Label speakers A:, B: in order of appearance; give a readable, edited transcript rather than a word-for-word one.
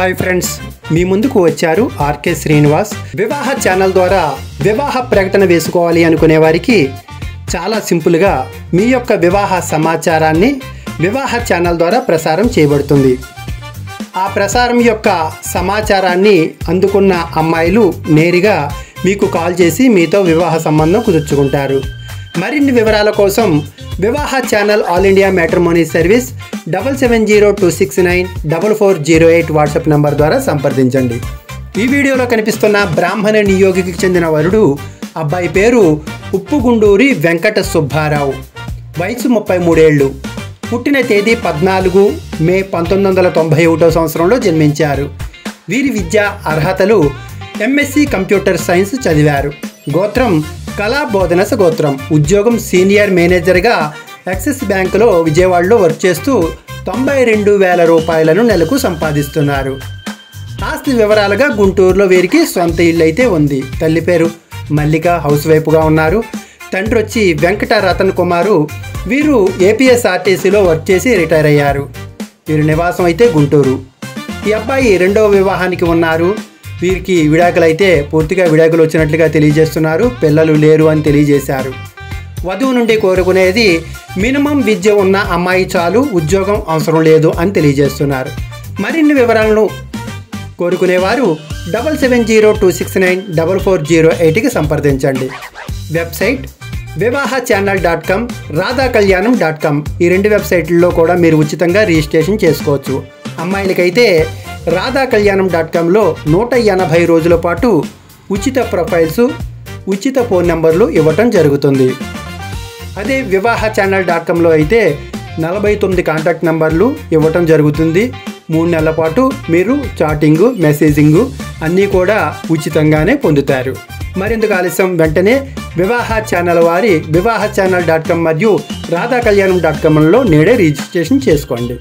A: Hi friends, మీ ముందుకు వచ్చారు RK Srinivas. వివాహ ఛానల్ ద్వారా వివాహ ప్రకటన వేసుకోవాలి అనుకునే వారికి చాలా సింపుల్గా మీ యొక్క వివాహ సమాచారాన్ని వివాహ ఛానల్ ద్వారా ప్రసారం చేయబడుతుంది. ఆ ప్రసారం యొక్క సమాచారాన్ని అందుకున్న అమ్మాయిలు నేరుగా మీకు కాల్ చేసి మీతో వివాహ సంబంధం కుదుర్చుకుంటారు. మరిన్ని వివరాల కోసం వివాహ channel all India matrimony service 7702694408 WhatsApp number ద్వారా సంప్రదించండి. ఈ వీడియోలో కనిపిస్తున్న బ్రాహ్మణ నియోగికి చెందిన వరుడు, అబ్బాయి పేరు ఉప్పుగుండూరి వెంకట సుబ్బారావు, వయసు 33 ఏళ్ళు, పుట్టిన తేదీ 14 మే 1991 సంవత్సరంలో జన్మించారు. వీరి విద్యా అర్హతలు ఎంఎస్సి కంప్యూటర్ సైన్స్ చదివారు. గోత్రం కళా బోధనస గోత్రం. ఉద్యోగం సీనియర్ మేనేజర్గా యాక్సిస్ బ్యాంకులో విజయవాడలో వర్క్ చేస్తూ 92,000 రూపాయలను నెలకు సంపాదిస్తున్నారు. ఆస్తి వివరాలుగా గుంటూరులో వీరికి సొంత ఇల్లు అయితే ఉంది. తల్లి పేరు మల్లిక, హౌస్ వైఫ్గా ఉన్నారు. తండ్రి వచ్చి వెంకట రతన్ కుమారు, వీరు ఏపీఎస్ఆర్టీసీలో వర్క్ చేసి రిటైర్ అయ్యారు. వీరి నివాసం అయితే గుంటూరు. ఈ అబ్బాయి రెండవ వివాహానికి ఉన్నారు. వీరికి విడాకులు అయితే పూర్తిగా విడాకులు వచ్చినట్లుగా తెలియజేస్తున్నారు. పిల్లలు లేరు అని తెలియజేశారు. వధువు నుండి కోరుకునేది మినిమం విద్య ఉన్న అమ్మాయి చాలు, ఉద్యోగం అవసరం లేదు అని తెలియజేస్తున్నారు. మరిన్ని వివరాలను కోరుకునేవారు 7702694408కి సంప్రదించండి. Website vivahaChannel.com, radhakalyanam.com. ఈ రెండు వెబ్సైట్లలో కూడా మీరు ఉచితంగా రిజిస్ట్రేషన్ చేసుకోవచ్చు. అమ్మాయిలకైతే radhakalyanam.comలో 180 రోజుల పాటు ఉచిత ప్రొఫైల్స్, ఉచిత ఫోన్ నెంబర్లు ఇవ్వటం జరుగుతుంది. అదే vivahaChannel.comలో అయితే 49 కాంటాక్ట్ నెంబర్లు ఇవ్వటం జరుగుతుంది. 3 నెలల పాటు మీరు చాటింగు, మెసేజింగు అన్నీ కూడా ఉచితంగానే పొందుతారు. మరెందుకు ఆలస్యం, వెంటనే వివాహ ఛానల్ వారి vivahaChannel.com మరియు radhakalyanam.comలో నేడే రిజిస్ట్రేషన్ చేసుకోండి.